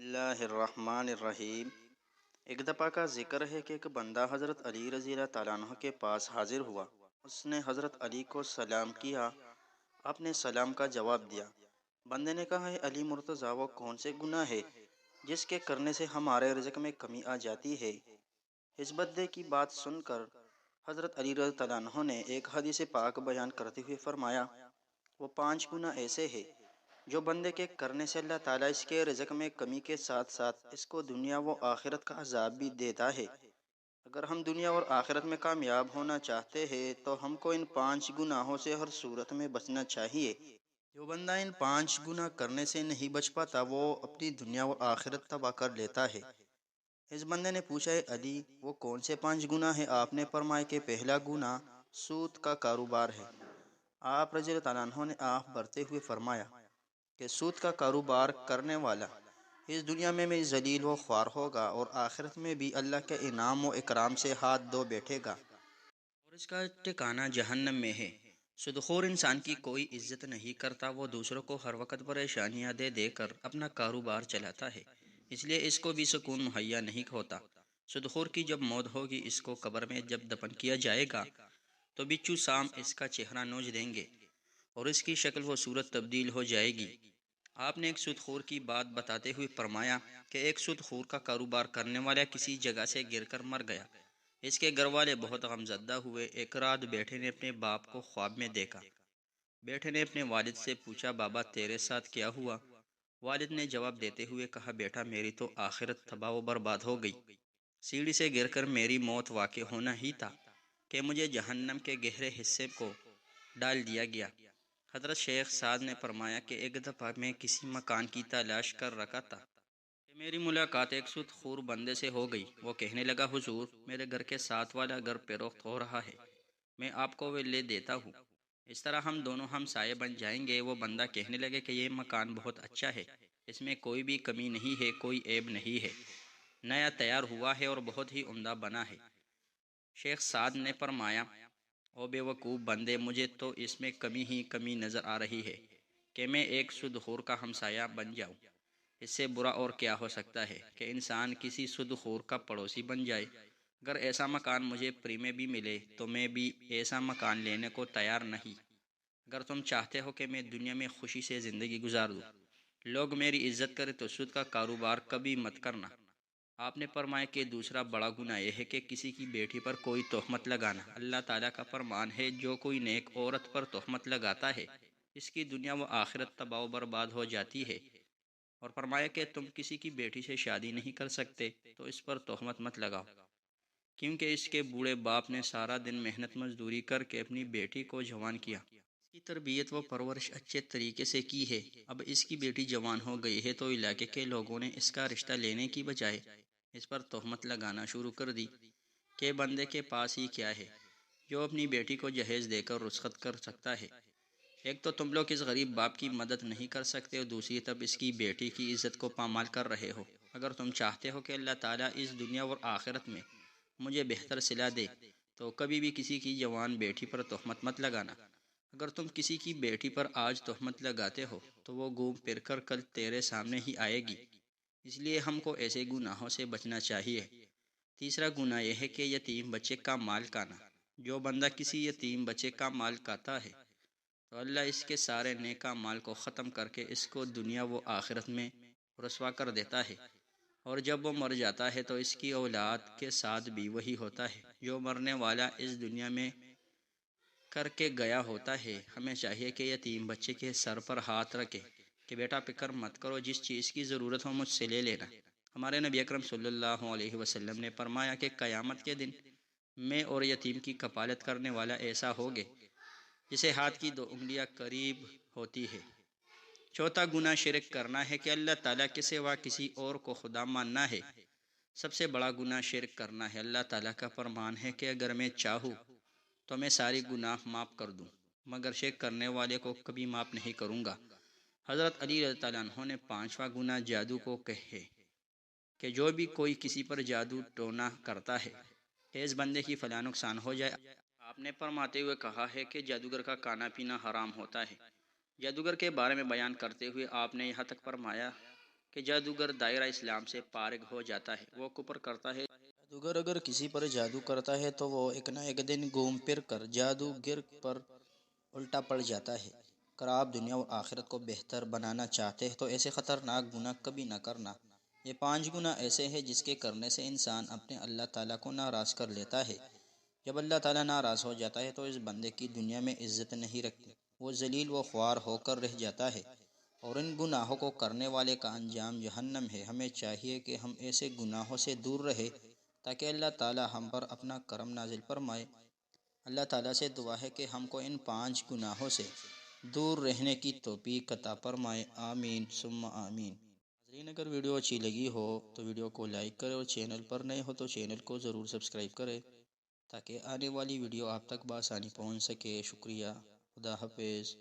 اللہ الرحمن الرحیم۔ ایک دفعہ کا ذکر ہے کہ ایک بندہ حضرت علی رضی اللہ تعالیٰ عنہ کے پاس حاضر ہوا۔ اس نے حضرت علی کو سلام کیا۔ آپ نے سلام کا جواب دیا۔ بندے نے کہا، ہے علی مرتضیٰ، وہ کون سے گناہ ہے جس کے کرنے سے ہمارے رزق میں کمی آ جاتی ہے؟ اس بندے کی بات سن کر حضرت علی رضی اللہ عنہ نے ایک حدیث پاک بیان کرتے ہوئے فرمایا، وہ 5 گناہ ایسے ہیں جو بندے کے کرنے سے اللہ تعالیٰ اس کے رزق میں کمی کے ساتھ ساتھ اس کو دنیا و آخرت کا عذاب بھی دیتا ہے۔ اگر ہم دنیا اور آخرت میں کامیاب ہونا چاہتے ہیں تو ہم کو ان 5 گناہوں سے ہر صورت میں بچنا چاہیے۔ جو بندہ ان 5 گناہ کرنے سے نہیں بچ پاتا وہ اپنی دنیا اور آخرت تباہ کر لیتا ہے۔ اس بندے نے پوچھا، ہے علی، وہ کون سے 5 گناہ ہیں؟ آپ نے فرمایا کہ پہلا گناہ سود کا کاروبار ہے۔ آپ رضی اللہ عنہ نے آنکھ بھرتے ہوئے فرمایا کہ سود کا کاروبار کرنے والا اس دنیا میں بھی ذلیل و خوار ہوگا اور آخرت میں بھی اللہ کے انعام و اکرام سے ہاتھ دھو بیٹھے گا اور اس کا ٹھکانہ جہنم میں ہے۔ سودخور انسان کی کوئی عزت نہیں کرتا، وہ دوسروں کو ہر وقت پریشانیاں دے دے کر اپنا کاروبار چلاتا ہے، اس لیے اس کو بھی سکون مہیا نہیں ہوتا۔ سودخور کی جب موت ہوگی، اس کو قبر میں جب دفن کیا جائے گا تو بچھو سام اس کا چہرہ نوچ دیں گے اور اس کی شکل و صورت تبدیل ہو جائے گی۔ آپ نے ایک سودخور کی بات بتاتے ہوئے فرمایا کہ ایک سودخور کا کاروبار کرنے والا کسی جگہ سے گر کر مر گیا۔ اس کے گھر والے بہت غمزدہ ہوئے۔ ایک رات بیٹے نے اپنے باپ کو خواب میں دیکھا۔ بیٹے نے اپنے والد سے پوچھا، بابا تیرے ساتھ کیا ہوا؟ والد نے جواب دیتے ہوئے کہا، بیٹا میری تو آخرت تباہ و برباد ہو گئی۔ سیڑھی سے گر کر میری موت واقع ہونا ہی تھا کہ مجھے جہنم کے گہرے حصے کو ڈال دیا گیا۔ حضرت شیخ سعد نے فرمایا کہ ایک دفعہ میں کسی مکان کی تلاش کر رکھا تھا کہ میری ملاقات ایک سودخور بندے سے ہو گئی۔ وہ کہنے لگا، حضور، میرے گھر کے ساتھ والا گھر فروخت ہو رہا ہے، میں آپ کو وہ لے دیتا ہوں، اس طرح ہم دونوں ہمسائے بن جائیں گے۔ وہ بندہ کہنے لگے کہ یہ مکان بہت اچھا ہے، اس میں کوئی بھی کمی نہیں ہے، کوئی عیب نہیں ہے، نیا تیار ہوا ہے اور بہت ہی عمدہ بنا ہے۔ شیخ سعد نے فرمایا، او بے وقوف بندے، مجھے تو اس میں کمی ہی کمی نظر آ رہی ہے کہ میں ایک سودخور کا ہمسایہ بن جاؤں۔ اس سے برا اور کیا ہو سکتا ہے کہ انسان کسی سودخور کا پڑوسی بن جائے۔ اگر ایسا مکان مجھے فری میں بھی ملے تو میں بھی ایسا مکان لینے کو تیار نہیں۔ اگر تم چاہتے ہو کہ میں دنیا میں خوشی سے زندگی گزار دوں، لوگ میری عزت کرے، تو سود کا کاروبار کبھی مت کرنا۔ آپ نے فرمایا کہ دوسرا بڑا گناہ یہ ہے کہ کسی کی بیٹی پر کوئی تہمت لگانا۔ اللہ تعالیٰ کا فرمان ہے، جو کوئی نیک عورت پر تہمت لگاتا ہے اس کی دنیا و آخرت تباہ و برباد ہو جاتی ہے۔ اور فرمایا کہ تم کسی کی بیٹی سے شادی نہیں کر سکتے تو اس پر تہمت مت لگاؤ، کیونکہ اس کے بوڑھے باپ نے سارا دن محنت مزدوری کر کے اپنی بیٹی کو جوان کیا، اس کی تربیت و پرورش اچھے طریقے سے کی ہے۔ اب اس کی بیٹی جوان ہو گئی ہے تو علاقے کے لوگوں نے اس کا رشتہ لینے کی بجائے اس پر تہمت لگانا شروع کر دی کہ بندے کے پاس ہی کیا ہے جو اپنی بیٹی کو جہیز دے کر رخصت کر سکتا ہے۔ ایک تو تم لوگ اس غریب باپ کی مدد نہیں کر سکتے اور دوسری طرف اس کی بیٹی کی عزت کو پامال کر رہے ہو۔ اگر تم چاہتے ہو کہ اللہ تعالیٰ اس دنیا اور آخرت میں مجھے بہتر صلہ دے تو کبھی بھی کسی کی جوان بیٹی پر تہمت مت لگانا۔ اگر تم کسی کی بیٹی پر آج تہمت لگاتے ہو تو وہ گھوم پھر کر کل تیرے سامنے ہی آئے گی، اس لیے ہم کو ایسے گناہوں سے بچنا چاہیے۔ تیسرا گناہ یہ ہے کہ یتیم بچے کا مال کھانا۔ جو بندہ کسی یتیم بچے کا مال کھاتا ہے تو اللہ اس کے سارے نیکا مال کو ختم کر کے اس کو دنیا و آخرت میں رسوا کر دیتا ہے، اور جب وہ مر جاتا ہے تو اس کی اولاد کے ساتھ بھی وہی ہوتا ہے جو مرنے والا اس دنیا میں کر کے گیا ہوتا ہے۔ ہمیں چاہیے کہ یتیم بچے کے سر پر ہاتھ رکھے کہ بیٹا فکر مت کرو، جس چیز کی ضرورت ہو مجھ سے لے لینا۔ ہمارے نبی اکرم صلی اللہ علیہ وسلم نے فرمایا کہ قیامت کے دن میں اور یتیم کی کفالت کرنے والا ایسا ہوگے جسے ہاتھ کی 2 انگلیاں قریب ہوتی ہے۔ چوتھا گناہ شرک کرنا ہے کہ اللہ تعالیٰ کے سوا کسی اور کو خدا ماننا ہے۔ سب سے بڑا گناہ شرک کرنا ہے۔ اللہ تعالیٰ کا فرمان ہے کہ اگر میں چاہوں تو میں ساری گناہ معاف کر دوں، مگر شرک کرنے والے کو کبھی معاف نہیں کروں گا۔ حضرت علی رضی اللہ عنہ نے 5واں گناہ جادو کو کہے کہ جو بھی کوئی کسی پر جادو ٹونا کرتا ہے کہ اس بندے کی فلاں نقصان ہو جائے۔ آپ نے فرماتے ہوئے کہا ہے کہ جادوگر کا کھانا پینا حرام ہوتا ہے۔ جادوگر کے بارے میں بیان کرتے ہوئے آپ نے یہاں تک فرمایا کہ جادوگر دائرہ اسلام سے فارغ ہو جاتا ہے، وہ کفر کرتا ہے۔ جادوگر اگر کسی پر جادو کرتا ہے تو وہ ایک نہ ایک دن گھوم پھر کر جادوگر پر الٹا پڑ جاتا ہے۔ اگر آپ دنیا اور آخرت کو بہتر بنانا چاہتے ہیں تو ایسے خطرناک گناہ کبھی نہ کرنا۔ یہ 5 گناہ ایسے ہیں جس کے کرنے سے انسان اپنے اللہ تعالیٰ کو ناراض کر لیتا ہے۔ جب اللہ تعالیٰ ناراض ہو جاتا ہے تو اس بندے کی دنیا میں عزت نہیں رکھتی، وہ ذلیل و خوار ہو کر رہ جاتا ہے، اور ان گناہوں کو کرنے والے کا انجام جہنم ہے۔ ہمیں چاہیے کہ ہم ایسے گناہوں سے دور رہیں تاکہ اللہ تعالیٰ ہم پر اپنا کرم نازل فرمائے۔ اللہ تعالیٰ سے دعا ہے کہ ہم کو ان 5 گناہوں سے دور رہنے کی توفیق عطا فرمائے، آمین ثم آمین۔ ناظرین، اگر ویڈیو اچھی لگی ہو تو ویڈیو کو لائک کریں، اور چینل پر نئے ہو تو چینل کو ضرور سبسکرائب کریں تاکہ آنے والی ویڈیو آپ تک بآسانی پہنچ سکے۔ شکریہ، خدا حافظ۔